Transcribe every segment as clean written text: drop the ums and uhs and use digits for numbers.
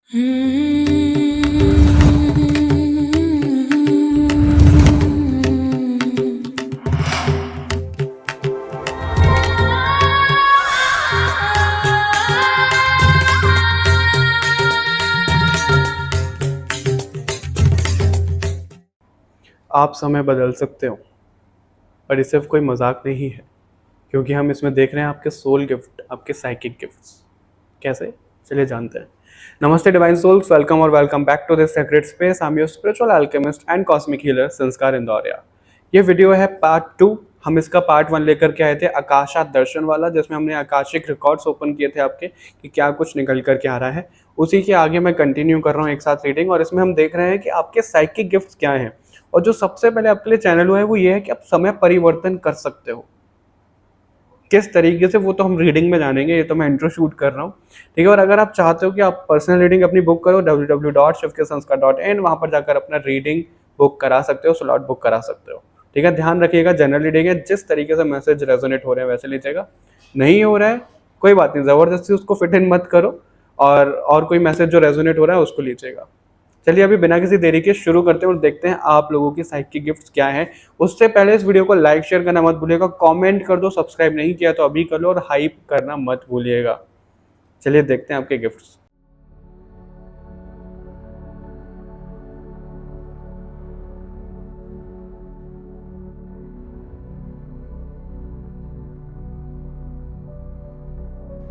आप समय बदल सकते हो, पर ये सिर्फ कोई मजाक नहीं है, क्योंकि हम इसमें देख रहे हैं आपके सोल गिफ्ट, आपके साइकिक गिफ्ट्स। कैसे? चलिए जानते हैं। नमस्ते डिवाइन सोल्स, वेलकम और welcome back to this sacred space. I am your spiritual alchemist and cosmic healer Sanskar Indauriya. ये वीडियो है पार्ट 2। हम इसका पार्ट 1 लेकर के आए थे आकाशा दर्शन वाला, जिसमें हमने आकाशिक रिकॉर्ड्स ओपन किए थे आपके कि क्या कुछ निकल करके आ रहा है। उसी के आगे मैं कंटिन्यू कर रहा हूँ एक साथ रीडिंग, और इसमें हम देख रहे हैं कि आपके साइकिक गिफ्ट्स क्या हैं। और जो सबसे पहले आपके लिए चैनल हुआ है वो ये है कि आप समय परिवर्तन कर सकते हो। किस तरीके से, वो तो हम रीडिंग में जानेंगे, ये तो मैं इंट्रो शूट कर रहा हूँ, ठीक है। और अगर आप चाहते हो कि आप पर्सनल रीडिंग अपनी बुक करो www.shivkesanskar.in, वहाँ पर जाकर अपना रीडिंग बुक करा सकते हो, स्लॉट बुक करा सकते हो, ठीक है। ध्यान रखिएगा, जनरल रीडिंग है, जिस तरीके से मैसेज रेजोनेट हो रहे हैं वैसे लीजिएगा। नहीं हो रहा है कोई बात नहीं, ज़बरदस्ती उसको फिट इन मत करो, और कोई मैसेज जो रेजोनेट हो रहा है उसको लीजिएगा। चलिए अभी बिना किसी देरी के शुरू करते हैं और देखते हैं आप लोगों की साइकिक गिफ्ट्स क्या हैं। उससे पहले इस वीडियो को लाइक शेयर करना मत भूलिएगा, कमेंट कर दो, सब्सक्राइब नहीं किया तो अभी कर लो, और हाइप करना मत भूलिएगा। चलिए देखते हैं आपके गिफ्ट्स।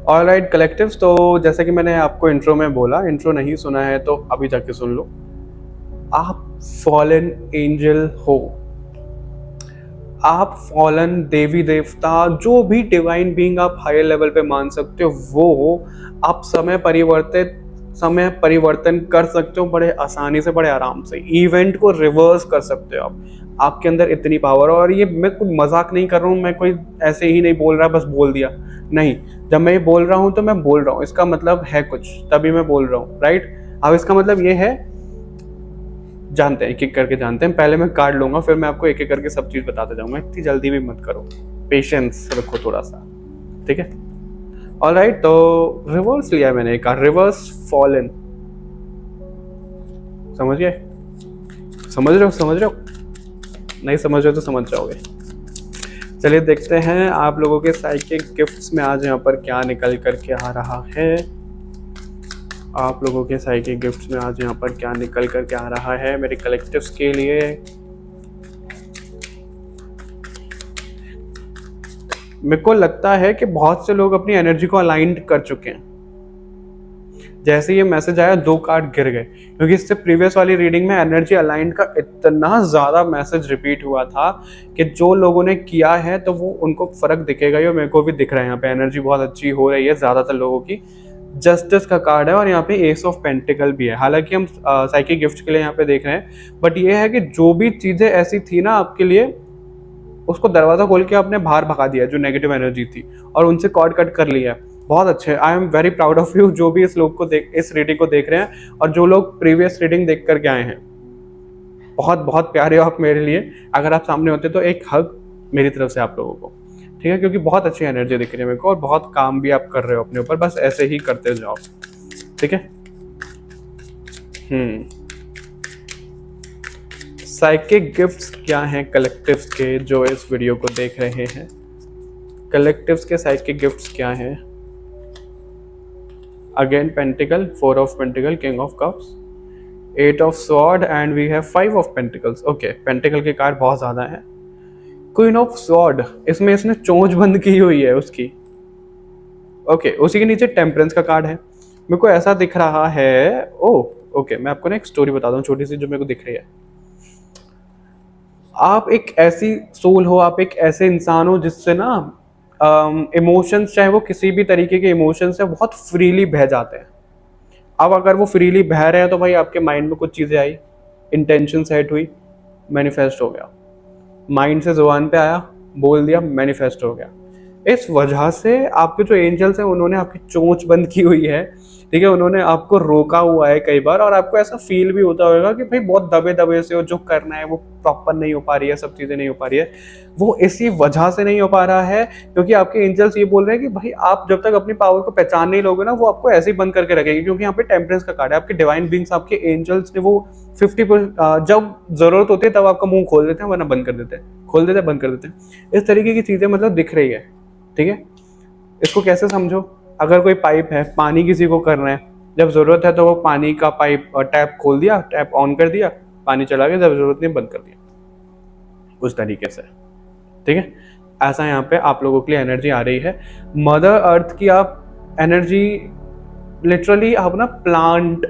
ऑलराइट कलेक्टिव्स, तो जैसे कि मैंने आपको इंट्रो में बोला, इंट्रो नहीं सुना है तो अभी जाके सुन लो। आप फॉलन एंजल हो, आप फॉलन देवी देवता, जो भी डिवाइन बीइंग आप हायर लेवल पे मान सकते हो वो हो। आप समय परिवर्तन कर सकते हो बड़े आसानी से, बड़े आराम से। इवेंट को रिवर्स कर सकते हो आप। आपके अंदर इतनी पावर, और ये मैं कोई मजाक नहीं कर रहा हूँ, मैं कोई ऐसे ही नहीं बोल रहा बस बोल दिया नहीं। जब मैं ये बोल रहा हूँ तो मैं बोल रहा हूँ, इसका मतलब है कुछ, तभी मैं बोल रहा हूँ, राइट। अब इसका मतलब ये है, जानते हैं, एक एक करके जानते हैं। पहले मैं कार्ड लूंगा, फिर मैं आपको एक एक करके सब चीज बताते जाऊंगा। इतनी जल्दी भी मत करो, पेशेंस रखो थोड़ा सा, ठीक है। ऑलराइट, तो रिवर्स लिया मैंने एक कार्ड, रिवर्स फॉलन। समझ गए? समझ रहे हो? नहीं समझ रहे हो तो समझ जाओगे। चलिए देखते हैं आप लोगों के साइकिक गिफ्ट्स में आज यहाँ पर क्या निकल करके आ रहा है। आप लोगों के साइकिक गिफ्ट्स में आज यहाँ पर क्या निकल करके आ रहा है मेरे कलेक्टिव्स के लिए। मेरे को लगता है कि बहुत से लोग अपनी एनर्जी को अलाइंड कर चुके हैं। जैसे ये मैसेज आया 2 कार्ड गिर गए, क्योंकि इससे प्रीवियस वाली रीडिंग में एनर्जी अलाइंड का इतना ज़्यादा मैसेज रिपीट हुआ था कि जो लोगों ने किया है तो वो उनको फ़र्क दिखेगा ही, और मेरे को भी दिख रहा है यहाँ पे एनर्जी बहुत अच्छी हो रही है ज़्यादातर लोगों की। जस्टिस का कार्ड है और यहाँ पे एस ऑफ पेंटिकल भी है। हालांकि हम साइकिक गिफ्ट के लिए यहाँ पे देख रहे हैं, बट ये है कि जो भी चीज़ें ऐसी थी ना आपके लिए, उसको दरवाज़ा खोल के आपने बाहर भगा दिया जो नेगेटिव एनर्जी थी, और उनसे कॉर्ड कट कर लिया है। बहुत अच्छे, I am very proud of you, जो भी इस रीडिंग को देख रहे हैं, और जो लोग प्रीवियस रीडिंग देख करके आए हैं। बहुत बहुत प्यारे हो आप मेरे लिए। अगर आप सामने होते तो एक हग मेरी तरफ से आप लोगों को, ठीक है, क्योंकि बहुत अच्छी एनर्जी दिख रही है मेरे को, और बहुत काम भी आप कर रहे हो अपने ऊपर, बस ऐसे ही करते जाओ, ठीक है। साइकिक गिफ्ट्स क्या हैं कलेक्टिव्स के जो इस वीडियो को देख रहे हैं? कलेक्टिव्स के साइकिक गिफ्ट्स क्या हैं? Again pentacle, 4 of pentacle, king of cups, 8 of sword, and we have 5 of pentacles. Okay, pentacle के कार्ड बहुत ज्यादा है। क्वीन ऑफ स्वॉर्ड, इसमें इसने चोंच बंद की हुई है उसकी। ओके, उसी के नीचे टेम्परेंस का कार्ड है। मेरे को ऐसा दिख रहा है, ओके, मैं आपको ना एक स्टोरी बता दूं छोटी सी जो मेरे को दिख रही है। आप एक ऐसी सोल हो, आप एक ऐसे इंसान हो जिससे ना इमोशंस, चाहे वो किसी भी तरीके के इमोशंस है, बहुत फ्रीली बह जाते हैं। अब अगर वो फ्रीली बह रहे हैं तो भाई आपके माइंड में कुछ चीज़ें आई, इंटेंशन सेट हुई, मैनिफेस्ट हो गया। माइंड से जुबान पे आया, बोल दिया, मैनिफेस्ट हो गया। इस वजह से आपके जो एंजल्स हैं उन्होंने आपकी चोंच बंद की हुई है, ठीक है, उन्होंने आपको रोका हुआ है कई बार, और आपको ऐसा फील भी होता होगा कि भाई बहुत दबे दबे से, और जो करना है वो प्रॉपर नहीं हो पा रही है, सब चीज़ें नहीं हो पा रही है। वो इसी वजह से नहीं हो पा रहा है क्योंकि आपके एंजल्स ये बोल रहे हैं कि भाई आप जब तक अपनी पावर को पहचान नहीं लोगे ना, वो आपको ऐसे ही बंद करके रखेगी, क्योंकि यहाँ पे टेम्परेंस का कार्ड है। आपके डिवाइन बींग्स, आपके एंजल्स ने वो 50% जब जरूरत होती है तब आपका मुंह खोल देते हैं, वरना बंद कर देते हैं, खोल देते हैं, बंद कर देते हैं। इस तरीके की चीज़ें मतलब दिख रही है, ठीक है। इसको कैसे समझो, अगर कोई पाइप है, पानी किसी को करना है, जब ज़रूरत है तो वो पानी का पाइप टैप खोल दिया, टैप ऑन कर दिया, पानी चला गया, जब ज़रूरत नहीं बंद कर दिया, उस तरीके से, ठीक है। ऐसा यहाँ पे आप लोगों के लिए एनर्जी आ रही है। मदर अर्थ की आप एनर्जी लिटरली, आप ना प्लांट,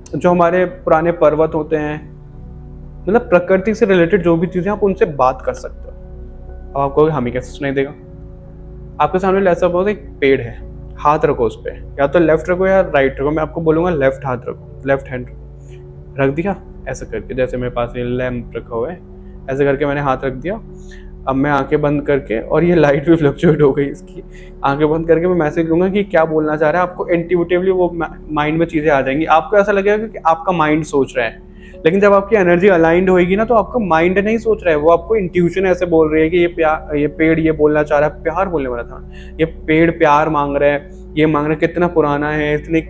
जो हमारे पुराने पर्वत होते हैं, मतलब प्रकृति से रिलेटेड जो भी चीज़ें, आप उनसे बात कर सकते हो। अब आपको हमें कैसे सुनाई देगा? आपके सामने ऐसा बहुत एक पेड़ है, हाथ रखो उस पर, या तो लेफ्ट रखो या राइट रखो, मैं आपको बोलूँगा लेफ्ट हाथ रखो, लेफ्ट हैंड रख दिया ऐसे करके, जैसे मेरे पास ये लैम्प रखा हुआ है, ऐसे करके मैंने हाथ रख दिया। अब मैं आंखें बंद करके, और ये लाइट भी फ्लक्चुएट हो गई इसकी, आंखें बंद करके मैं मैसेज दूंगा कि क्या बोलना चाह रहा है। आपको इंट्यूटिवली वो माइंड में चीज़ें आ जाएंगी, आपको ऐसा लगेगा कि आपका माइंड सोच रहा है, लेकिन जब आपकी एनर्जी अलाइंड होएगी ना, तो आपका माइंड नहीं सोच रहा है, वो आपको इंट्यूशन ऐसे बोल रही है कि ये पेड़ ये बोलना चाह रहा है, प्यार बोलने वाला था, ये पेड़ प्यार मांग रहा है, ये मांग रहा है, कितना पुराना है, इसने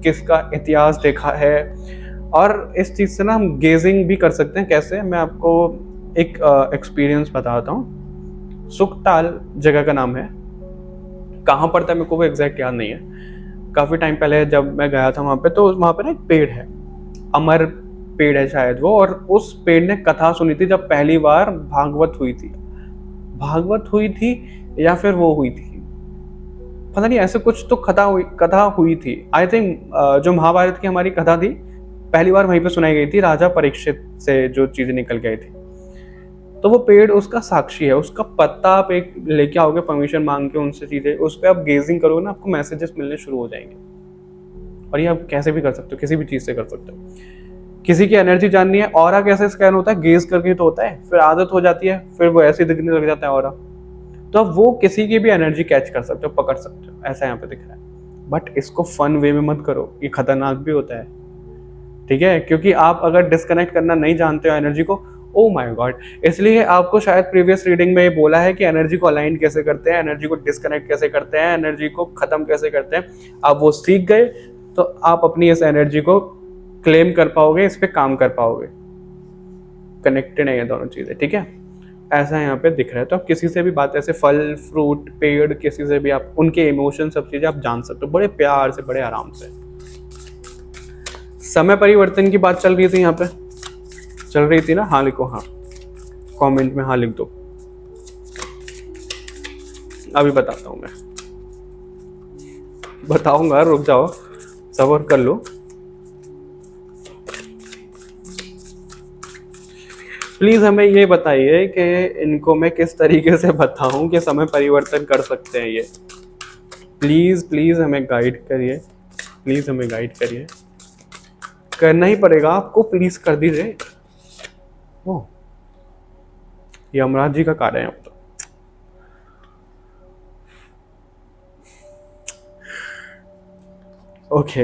किसका इतिहास देखा है। और इस चीज़ से ना हम गेजिंग भी कर सकते हैं। कैसे? मैं आपको एक एक्सपीरियंस बताता हूँ। सुखताल जगह का नाम है, कहाँ पड़ता है मेरे को वो एग्जैक्ट याद नहीं है। काफ़ी टाइम पहले जब मैं गया था वहाँ पे, तो वहाँ पे ना एक पेड़ है, अमर पेड़ है शायद वो, और उस पेड़ ने कथा सुनी थी जब पहली बार भागवत हुई थी या फिर वो हुई थी, पता नहीं, ऐसे कुछ तो कथा हुई थी। आई थिंक जो महाभारत की हमारी कथा थी, पहली बार वहीं पे सुनाई गई थी, राजा परीक्षित से जो चीजें निकल गई थी। तो वो पेड़ उसका साक्षी है, उसका पत्ता आप एक लेके आओगे, परमिशन मांग के उनसे चीजें, उस पर आप गेजिंग करोगे ना, आपको मैसेजेस मिलने शुरू हो जाएंगे। और ये आप कैसे भी कर सकते हो, किसी भी चीज से कर सकते हो। किसी की एनर्जी जाननी है, ऑरा कैसे स्कैन होता है? गेज करके तो होता है, फिर आदत हो जाती है, फिर वो ऐसे दिखने लग जाता है ऑरा। तो आप वो किसी की भी एनर्जी कैच कर सकते हो, पकड़ सकते हो, ऐसा यहाँ पे दिख रहा है। बट इसको फन वे में मत करो, ये खतरनाक भी होता है, ठीक है, क्योंकि आप अगर डिस्कनेक्ट करना नहीं जानते हो एनर्जी को, ओ माय गॉड, इसलिए आपको शायद प्रीवियस रीडिंग में ये बोला है कि एनर्जी को अलाइन कैसे करते हैं, एनर्जी को डिस्कनेक्ट कैसे करते हैं, एनर्जी को खत्म कैसे करते हैं। आप वो सीख गए तो आप अपनी इस एनर्जी को क्लेम कर पाओगे, इस पे काम कर पाओगे। कनेक्टेड है ये दोनों चीजें, ठीक है। ऐसा यहाँ पे दिख रहा है। तो आप किसी से भी बात, ऐसे फल फ्रूट पेड़, किसी से भी आप उनके इमोशन, सब चीजें आप जान सकते हो बड़े प्यार से, बड़े आराम से। समय परिवर्तन की बात चल रही थी यहाँ पे, चल रही थी ना? हाँ लिखो, हाँ कमेंट में हाँ लिख दो। अभी बताता हूँ मैं, बताऊंगा, रुक जाओ, सब्र कर लो। प्लीज हमें ये बताइए कि इनको मैं किस तरीके से बताऊं कि समय परिवर्तन कर सकते हैं ये। प्लीज प्लीज हमें गाइड करिए, प्लीज हमें गाइड करिए। करना ही पड़ेगा आपको, प्लीज कर दीजिए। ओ, ये यमराज जी का कार्य है अब तो। ओके,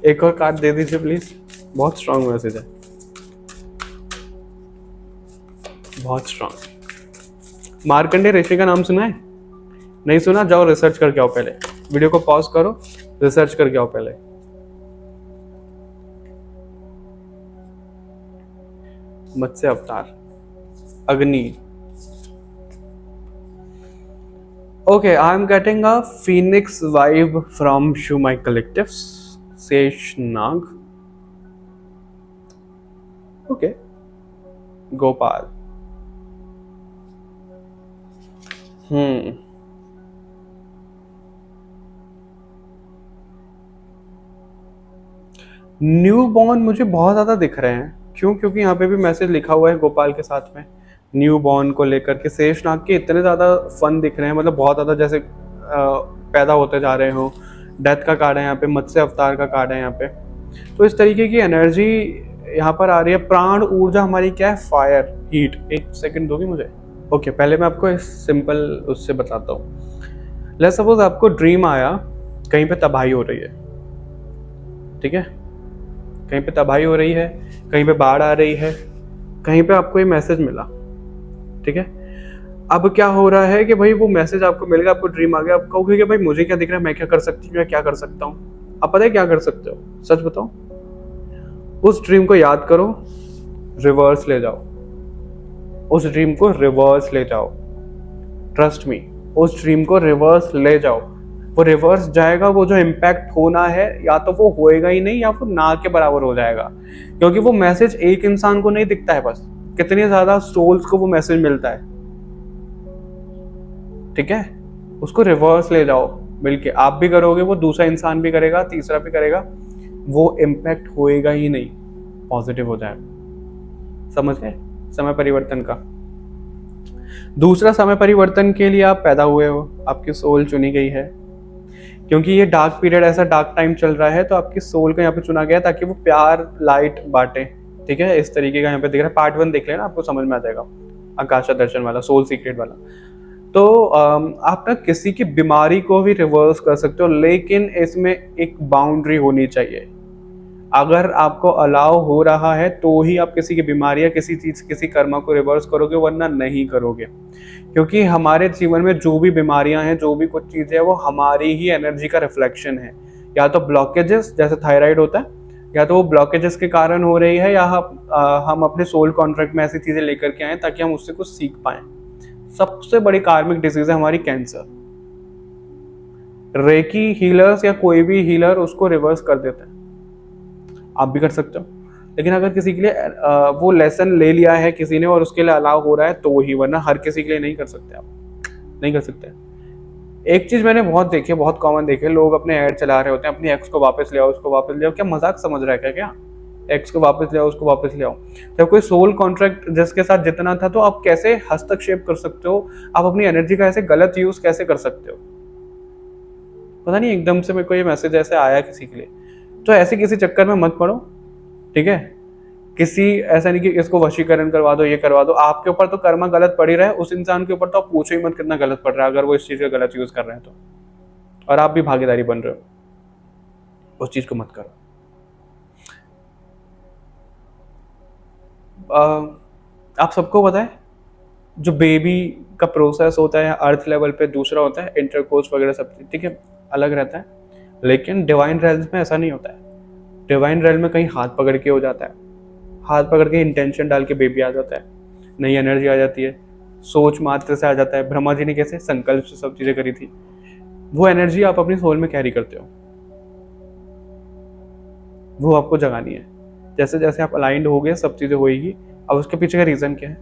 एक और कार्ड दे दीजिए प्लीज, बहुत स्ट्रांग मैसेज है, बहुत स्ट्रांग। मार्कंडे ऋषि का नाम सुना है? नहीं सुना? जाओ रिसर्च करके आओ, पहले वीडियो को पॉज करो, रिसर्च करके आओ पहले। मत्स्य अवतार, अग्नि। Okay, I'm getting a phoenix vibe from Shumai Collective, Seshnag. Okay, Gopal. New born मुझे बहुत ज़्यादा दिख रहे हैं। क्यों? क्योंकि यहाँ पे भी मैसेज लिखा हुआ है गोपाल के साथ में, न्यू बॉर्न को लेकर के। शेषनाग के इतने ज़्यादा फन दिख रहे हैं, मतलब बहुत ज़्यादा जैसे पैदा होते जा रहे हो। डेथ का कार्ड है यहाँ पे, मत्स्य अवतार का कार्ड है यहाँ पे। तो इस तरीके की एनर्जी यहाँ पर आ रही है। प्राण ऊर्जा हमारी क्या है? Fire, heat. एक सेकंड दोगी मुझे? ओके, पहले मैं आपको सिंपल उससे बताता हूँ। लेट्स सपोज आपको ड्रीम आया कहीं पे तबाही हो रही है, ठीक है, कहीं पे तबाही हो रही है, कहीं पे बाढ़ आ रही है, कहीं पे आपको ये मैसेज मिला, ठीक है। अब क्या हो रहा है कि भाई वो मैसेज आपको मिल गया, आपको ड्रीम आ गया, आप कहोगे कि भाई मुझे क्या दिख रहा है, मैं क्या कर सकती हूँ या क्या कर सकता हूँ। आप पता है क्या कर सकते हो, सच बताओ, उस ड्रीम को याद करो, रिवर्स ले जाओ, उस ड्रीम को रिवर्स ले जाओ, ट्रस्ट मी, उस ड्रीम को रिवर्स ले जाओ। वो रिवर्स जाएगा, वो जो इम्पैक्ट होना है या तो वो होएगा ही नहीं या फिर ना के बराबर हो जाएगा, क्योंकि वो मैसेज एक इंसान को नहीं दिखता है, बस कितनी ज्यादा सोल्स को वो मैसेज मिलता है, ठीक है। उसको रिवर्स ले जाओ, मिलके आप भी करोगे, वो दूसरा इंसान भी करेगा, तीसरा भी करेगा, वो इम्पैक्ट होएगा ही नहीं, पॉजिटिव हो जाएगा। समझ गए समय परिवर्तन का। दूसरा, समय परिवर्तन के लिए आप पैदा हुए हो, आपकी सोल चुनी गई है, क्योंकि ये डार्क पीरियड, ऐसा डार्क टाइम चल रहा है, तो आपकी सोल को यहाँ पे चुना गया ताकि वो प्यार लाइट बांटे, ठीक है। इस तरीके का यहाँ पे दिख रहा है, पार्ट 1 देख लेना, आपको समझ में आ जाएगा, आकाशा दर्शन वाला, सोल सीक्रेट वाला। तो आप ना किसी की बीमारी को भी रिवर्स कर सकते हो, लेकिन इसमें एक बाउंड्री होनी चाहिए। अगर आपको अलाउ हो रहा है तो ही आप किसी की बीमारी या किसी चीज, किसी कर्मा को रिवर्स करोगे, वरना नहीं करोगे। क्योंकि हमारे जीवन में जो भी बीमारियां हैं, जो भी कुछ चीजें हैं, वो हमारी ही एनर्जी का रिफ्लेक्शन है। या तो ब्लॉकेजेस, जैसे थायराइड होता है, या तो वो ब्लॉकेजेस के कारण हो रही है, या हम अपने सोल कॉन्ट्रैक्ट में ऐसी चीजें लेकर के आए ताकि हम उससे कुछ सीख पाए। सबसे बड़ी कार्मिक डिजीज है हमारी कैंसर। रेकी हीलर्स या कोई भी हीलर उसको रिवर्स कर देता है, आप भी कर सकते हो। लेकिन अगर किसी के लिए वो लेसन ले लिया है किसी ने और उसके लिए अलाउ हो रहा है तो ही, वरना हर किसी के लिए नहीं कर सकते, आप नहीं कर सकते। एक चीज मैंने बहुत देखी है, बहुत कॉमन देखी है, लोग अपने ऐड चला रहे होते हैं, अपनी एक्स को वापस ले आओ, उसको वापस ले आओ। क्या मजाक समझ रहा है क्या एक्स को वापस ले आओ, उसको वापस ले आओ। जब कोई सोल कॉन्ट्रैक्ट जिसके साथ जितना था, तो आप कैसे हस्तक्षेप कर सकते हो, आप अपनी एनर्जी का ऐसे गलत यूज कैसे कर सकते हो। पता नहीं, एकदम से मेरे को ये मैसेज ऐसे आया किसी के लिए। तो ऐसे किसी चक्कर में मत पड़ो, ठीक है। किसी, ऐसा नहीं कि इसको वशीकरण करवा दो, ये करवा दो, आपके ऊपर तो कर्मा गलत पड़ ही रहा है, उस इंसान के ऊपर तो आप पूछो ही मत कितना गलत पड़ रहा है, अगर वो इस चीज का गलत यूज कर रहे हैं तो, और आप भी भागीदारी बन रहे हो, उस चीज को मत करो। आप सबको पता है, जो बेबी का प्रोसेस होता है अर्थ लेवल पे दूसरा होता है, इंटरकोर्स वगैरह सब, ठीक है, अलग रहता है। लेकिन डिवाइन रेल्म में ऐसा नहीं होता है। डिवाइन रेल्म में कहीं हाथ पकड़ के हो जाता है, हाथ पकड़ के इंटेंशन डाल के बेबी आ जाता है, नई एनर्जी आ जाती है, सोच मात्र से आ जाता है। ब्रह्मा जी ने कैसे संकल्प से सब चीजें करी थी, वो एनर्जी आप अपनी सोल में कैरी करते हो, वो आपको जगानी है। जैसे जैसे आप अलाइंड हो गए, सब चीजें होएगी। अब उसके पीछे का रीजन क्या है,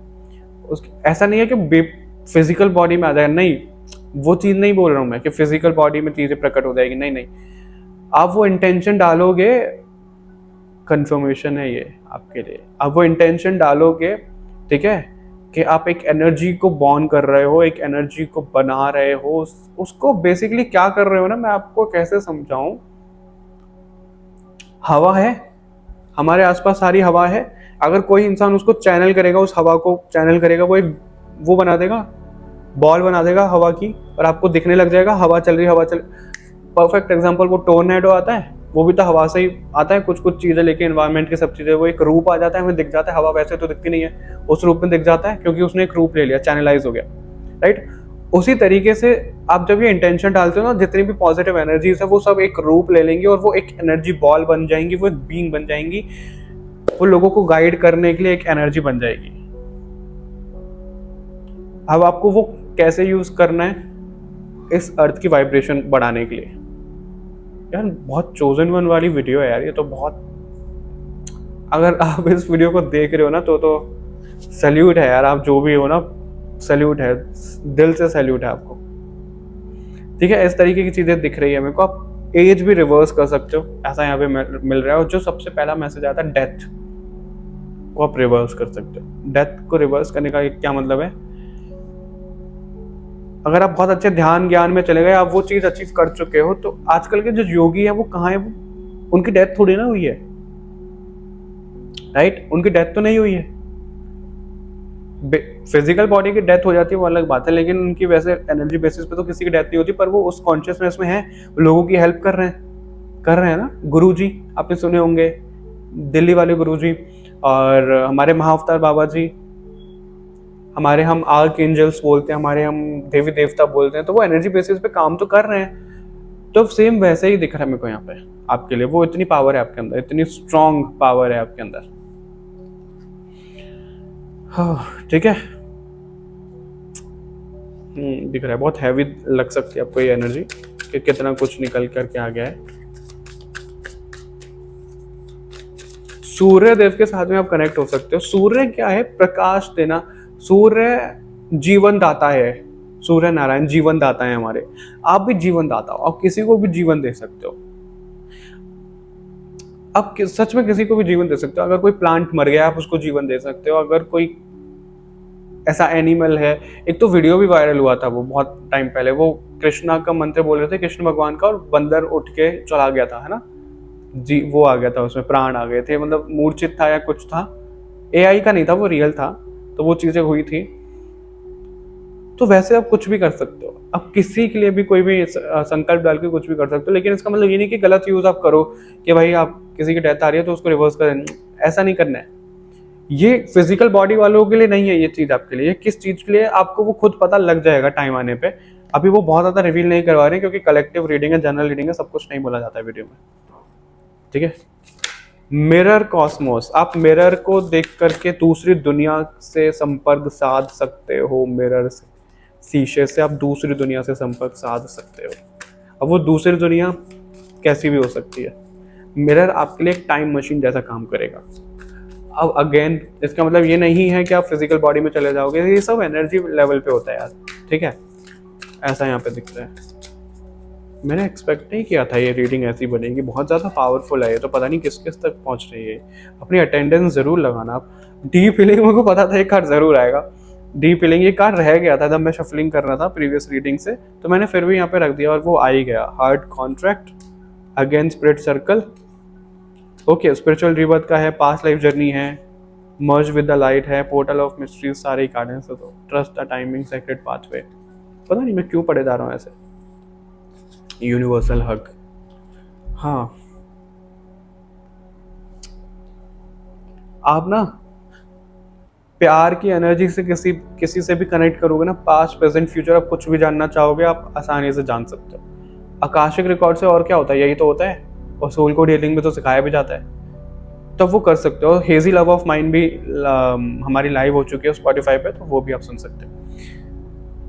ऐसा नहीं है कि फिजिकल बॉडी में आ जाएगा, नहीं, वो चीज नहीं बोल रहा हूं मैं कि फिजिकल बॉडी में चीजें प्रकट हो जाएगी, नहीं नहीं। आप वो इंटेंशन डालोगे, कंफर्मेशन है ये आपके लिए, आप वो इंटेंशन डालोगे, ठीक है, कि आप एक एनर्जी को बॉर्न कर रहे हो, एक एनर्जी को बना रहे हो, उसको बेसिकली क्या कर रहे हो ना, मैं आपको कैसे समझाऊं। हवा है, हमारे आसपास सारी हवा है, अगर कोई इंसान उसको चैनल करेगा, उस हवा को चैनल करेगा, वो एक वो बना देगा, बॉल बना देगा हवा की, और आपको दिखने लग जाएगा हवा चल रही, हवा चल। परफेक्ट एग्जांपल, वो टोर्नेडो आता है, वो भी तो हवा से ही आता है, कुछ कुछ चीजें लेके, एनवायरनमेंट की सब चीजें, वो एक रूप आ जाता है, हमें दिख जाता है। हवा वैसे तो दिखती नहीं है, उस रूप में दिख जाता है, क्योंकि उसने एक रूप ले लिया, चैनलाइज हो गया, राइट। उसी तरीके से आप जब ये इंटेंशन डालते हो ना, जितनी भी पॉजिटिव एनर्जीज है वो सब एक रूप ले लेंगी, और वो एक एनर्जी बॉल बन जाएंगी, वो एक बीइंग बन जाएंगी, वो लोगों को गाइड करने के लिए एक एनर्जी बन जाएगी। अब आपको वो कैसे यूज करना है, इस अर्थ की वाइब्रेशन बढ़ाने के लिए। यार बहुत चोजन वन वाली वीडियो है यार ये तो, बहुत, अगर आप इस वीडियो को देख रहे हो ना तो सैल्यूट है यार, आप जो भी हो ना, सैल्यूट है, दिल से सैल्यूट है आपको, ठीक है। इस तरीके की चीजें दिख रही है मेरे को। आप एज भी रिवर्स कर सकते हो, ऐसा यहाँ पे मिल रहा है। और जो सबसे पहला मैसेज आता है डेथ को आप रिवर्स कर सकते हो। डेथ को रिवर्स करने का क्या मतलब है, अगर आप बहुत अच्छे ध्यान ज्ञान में चले गए, आप वो चीज अचीव कर चुके हो, तो आजकल के जो योगी है वो कहाँ है, वो उनकी डेथ थोड़ी ना हुई है, राइट, उनकी डेथ तो नहीं हुई है, फिजिकल बॉडी की डेथ हो जाती है वो अलग बात है, लेकिन उनकी वैसे एनर्जी बेसिस पे तो किसी की डेथ नहीं होती, पर वो उस कॉन्शियसनेस में है, लोगों की हेल्प कर रहे हैं ना। गुरुजी आपने सुने होंगे, दिल्ली वाले गुरुजी, और हमारे महाअवतार बाबा जी, हमारे हम आर्क एंजल्स बोलते हैं, हमारे हम देवी देवता बोलते हैं, तो वो एनर्जी बेसिस पे काम तो कर रहे हैं। तो सेम वैसे ही दिख रहा है मेरे को यहाँ पे आपके लिए। वो इतनी पावर है आपके अंदर, इतनी स्ट्रांग पावर है आपके अंदर। हाँ ठीक है, दिख रहा है बहुत हैवी लग सकती है आपको ये एनर्जी कि कितना कुछ निकल करके आ गया है। सूर्य देव के साथ में आप कनेक्ट हो सकते हो। सूर्य क्या है? प्रकाश देना। सूर्य जीवन दाता है, सूर्य नारायण जीवन दाता है हमारे। आप भी जीवन दाता हो, आप किसी को भी जीवन दे सकते हो। आप सच में किसी को भी जीवन दे सकते हो। अगर कोई प्लांट मर गया आप उसको जीवन दे सकते हो। अगर कोई ऐसा एनिमल है, एक तो वीडियो भी वायरल हुआ था वो बहुत टाइम पहले, वो कृष्णा का मंत्र बोल रहे थे, कृष्ण भगवान का, और बंदर उठ के चला गया था, है ना जी, वो आ गया था, उसमें प्राण आ गए थे, मतलब मूर्छित था या कुछ था, एआई का नहीं था वो, रियल था। तो वो चीजें हुई थी। तो वैसे आप कुछ भी कर सकते हो, आप किसी के लिए भी कोई भी संकल्प डाल के कुछ भी कर सकते हो, लेकिन इसका मतलब ये नहीं कि गलत यूज आप करो कि भाई आप किसी की डेथ आ रही है तो उसको रिवर्स करें, ऐसा नहीं करना है। ये फिजिकल बॉडी वालों के लिए नहीं है ये चीज, आपके लिए। किस चीज के लिए आपको वो खुद पता लग जाएगा टाइम आने पे। अभी वो बहुत ज्यादा रिवील नहीं करवा रहे क्योंकि कलेक्टिव रीडिंग है, जनरल रीडिंग है, सब कुछ नहीं बोला जाता है वीडियो में, ठीक है। मिरर कॉस्मोस, आप मिरर को देख करके दूसरी दुनिया से संपर्क साध सकते हो। मिरर से, शीशे से आप दूसरी दुनिया से संपर्क साध सकते हो। अब वो दूसरी दुनिया कैसी भी हो सकती है। मिरर आपके लिए एक टाइम मशीन जैसा काम करेगा। अब अगेन इसका मतलब ये नहीं है कि आप फिजिकल बॉडी में चले जाओगे, ये सब एनर्जी लेवल पे होता है यार, ठीक है। ऐसा यहाँ पे दिखता है। मैंने एक्सपेक्ट नहीं किया था ये रीडिंग ऐसी बनेगी, बहुत ज़्यादा पावरफुल है ये तो। पता नहीं किस किस तक पहुँच रही है। अपनी अटेंडेंस ज़रूर लगाना आप। डीप फीलिंग मेरे को पता था एक कार्ड ज़रूर आएगा। डीप फीलिंग ये कार्ड रह गया था जब मैं शफलिंग कर रहा था प्रीवियस रीडिंग से, तो मैंने फिर भी यहाँ पे रख दिया और वो आ ही गया। Hard contract, again spirit circle, okay, spiritual rebirth का है, पास्ट लाइफ जर्नी है, मर्ज विद द लाइट है, पोर्टल ऑफ मिस्ट्रीज, सारे कार्ड हैं। तो trust the timing, sacred pathway. पता नहीं मैं क्यों पढ़े जा रहा हूँ ऐसे। यूनिवर्सल हक, हाँ आप ना प्यार की एनर्जी से किसी किसी से भी कनेक्ट करोगे ना, पास्ट प्रेजेंट फ्यूचर, आप कुछ भी जानना चाहोगे आप आसानी से जान सकते हो। आकाशिक रिकॉर्ड से और क्या होता है, यही तो होता है। और सोल कोड हीलिंग में तो सिखाया भी जाता है, तब वो कर सकते हो। हेजी लव ऑफ माइंड भी हमारी लाइव हो चुकी है स्पॉटिफाई पे, तो वो भी आप सुन सकते हो,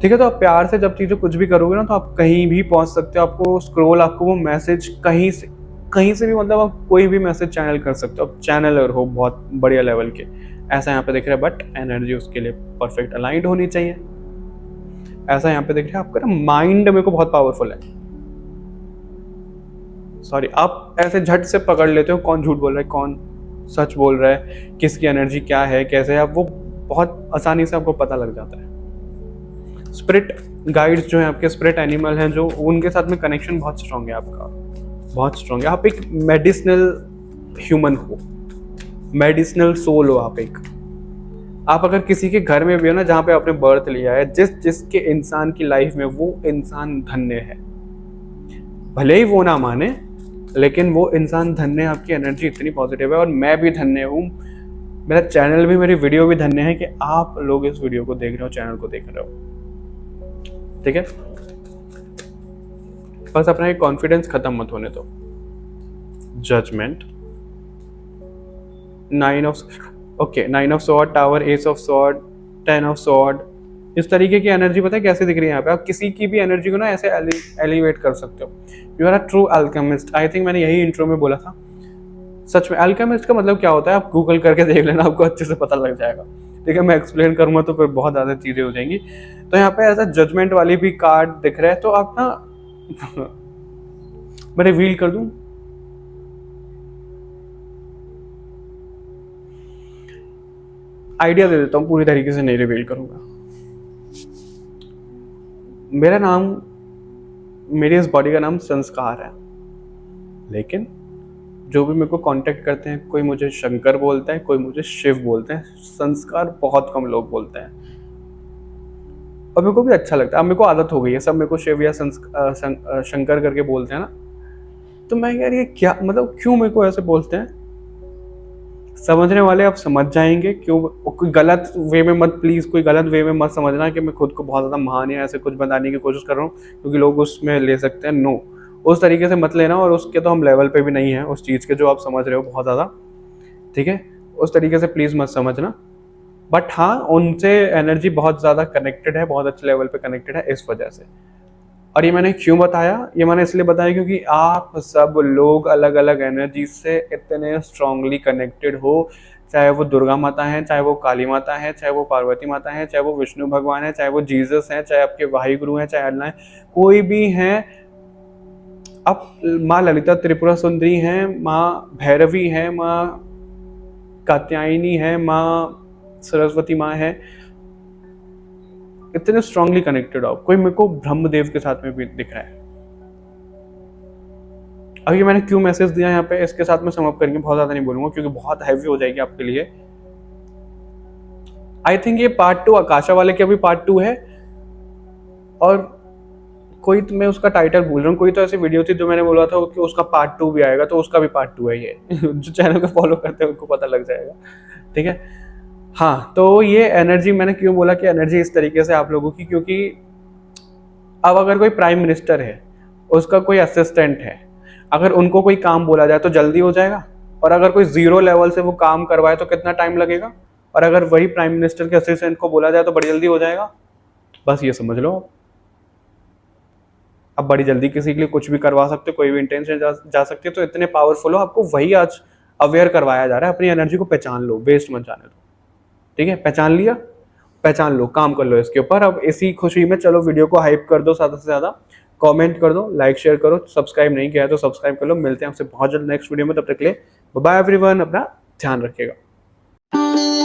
ठीक है। तो आप प्यार से जब चीज़ें कुछ भी करोगे ना तो आप कहीं भी पहुंच सकते हो। आपको स्क्रॉल, आपको वो मैसेज कहीं से भी, मतलब आप कोई भी मैसेज चैनल कर सकते हो। आप चैनलर हो बहुत बढ़िया लेवल के, ऐसा यहाँ पे दिख रहा है। बट एनर्जी उसके लिए परफेक्ट अलाइंड होनी चाहिए। ऐसा यहाँ पे दिख रहा है। आपका ना माइंड मेरे को बहुत पावरफुल है। सॉरी, आप ऐसे झट से पकड़ लेते हो कौन झूठ बोल रहा है, कौन सच बोल रहा है, किसकी एनर्जी क्या है, कैसे है, आप वो बहुत आसानी से आपको पता लग जाता है। स्पिरिट गाइड्स जो है आपके, स्पिरिट एनिमल हैं जो, उनके साथ में कनेक्शन बहुत स्ट्रांग है आपका, बहुत स्ट्रांग है। आप एक मेडिसिनल ह्यूमन हो, मेडिसिनल सोल हो आप एक। आप अगर किसी के घर में भी हो ना जहाँ पे आपने बर्थ लिया है, जिसके इंसान की लाइफ में वो इंसान धन्य है, भले ही वो ना माने, लेकिन वो इंसान धन्य है। आपकी एनर्जी इतनी पॉजिटिव है और मैं भी धन्य हूँ, मेरा चैनल भी, मेरी वीडियो भी धन्य है कि आप लोग इस वीडियो को देख रहे हो, चैनल को देख रहे हो, ठीक है। बस अपना एक कॉन्फिडेंस खत्म मत होने दो। Judgement, 9 of sword, tower, ace of sword, 10 of sword, इस तरीके की एनर्जी पता है कैसे दिख रही है यहाँ पे। आप किसी की भी एनर्जी को ना ऐसे एलिवेट कर सकते हो। You are a true alchemist. I think मैंने यही इंट्रो में बोला था। सच में अल्केमिस्ट का मतलब क्या होता है, आप गूगल करके देख लेना, आपको अच्छे से पता लग जाएगा, ठीक है। मैं एक्सप्लेन करूँगा तो फिर बहुत ज़्यादा चीज़ें हो जाएंगी। तो यहाँ पे ऐसा जजमेंट वाली भी कार्ड दिख रहा है, तो आप ना मैं रिवील कर दूं, आइडिया दे देता हूँ, पूरी तरीके से नहीं रिवील करूंगा। मेरा नाम, मेरी इस बॉडी का नाम संस्कार है, लेकिन जो भी मेरे को कांटेक्ट करते हैं, कोई मुझे शंकर बोलता है, कोई मुझे शिव बोलते हैं, संस्कार बहुत कम लोग बोलते हैं। और मेरे को भी अच्छा लगता है, अब मेरे को आदत हो गई है, सब मेरे को शिव या शंकर करके बोलते हैं ना, तो मैं यार ये क्या मतलब क्यों मेरे को ऐसे बोलते हैं। समझने वाले आप समझ जाएंगे क्यों। कोई गलत वे में मत, प्लीज़ कोई गलत वे में मत समझना कि मैं खुद को बहुत ज़्यादा महान या ऐसे कुछ बताने की कोशिश कर रहा हूँ, क्योंकि लोग उसमें ले सकते हैं। नो, उस तरीके से मत लेना, और उसके तो हम लेवल पे भी नहीं है उस चीज़ के जो आप समझ रहे हो बहुत ज़्यादा, ठीक है। उस तरीके से प्लीज़ मत समझना। बट हाँ, उनसे एनर्जी बहुत ज़्यादा कनेक्टेड है, बहुत अच्छे लेवल पे कनेक्टेड है इस वजह से। और ये मैंने क्यों बताया, ये मैंने इसलिए बताया क्योंकि आप सब लोग अलग अलग एनर्जी से इतने स्ट्रांगली कनेक्टेड हो, चाहे वो दुर्गा माता है, चाहे वो काली माता है, चाहे वो पार्वती माता है, चाहे वो विष्णु भगवान है, चाहे वो जीसस है, चाहे आपके भाई गुरु हैं, चाहे अल्लाह है, कोई भी हैं। आप माँ ललिता त्रिपुरा सुंदरी हैं, माँ भैरवी है, माँ कात्यायनी है, माँ सरस्वती माँ है, इतने स्ट्रांगली कनेक्टेड हो। कोई मेरे को ब्रह्मदेव के साथ में भी दिख रहा है। अब ये मैंने क्यों मैसेज दिया यहाँ पे, इसके साथ में समअप करेंगे, बहुत ज्यादा नहीं बोलूंगा क्योंकि बहुत हैवी हो जाएगी आपके लिए। आई थिंक ये पार्ट 2 आकाशा वाले के अभी पार्ट 2 है, और कोई तो मैं उसका टाइटल भूल रहा हूँ, कोई तो ऐसी वीडियो थी जो मैंने बोला था कि उसका पार्ट 2 भी आएगा, तो उसका भी पार्ट 2 है ये जो चैनल को फॉलो करते हैं उनको पता लग जाएगा, ठीक है। हाँ, तो ये एनर्जी मैंने क्यों बोला कि एनर्जी इस तरीके से आप लोगों की, क्योंकि अब अगर कोई प्राइम मिनिस्टर है, उसका कोई असिस्टेंट है, अगर उनको कोई काम बोला जाए तो जल्दी हो जाएगा, और अगर कोई जीरो लेवल से वो काम करवाए तो कितना टाइम लगेगा, और अगर वही प्राइम मिनिस्टर के असिस्टेंट को बोला जाए तो बड़ी जल्दी हो जाएगा। बस ये समझ लो, आप बड़ी जल्दी किसी के लिए कुछ भी करवा सकते हो, कोई भी इंटेंशन जा सकती है। तो इतने पावरफुल हो, आपको वही आज अवेयर करवाया जा रहा है। अपनी एनर्जी को पहचान लो, वेस्ट मत जाने दो, ठीक है। पहचान लिया, पहचान लो, काम कर लो इसके ऊपर। अब इसी खुशी में चलो वीडियो को हाइप कर दो ज़्यादा से ज़्यादा, कमेंट कर दो, लाइक शेयर करो, सब्सक्राइब नहीं किया है तो सब्सक्राइब कर लो। मिलते हैं आपसे बहुत जल्द नेक्स्ट वीडियो में, तब तक के लिए बाय एवरीवन, अपना ध्यान रखिएगा।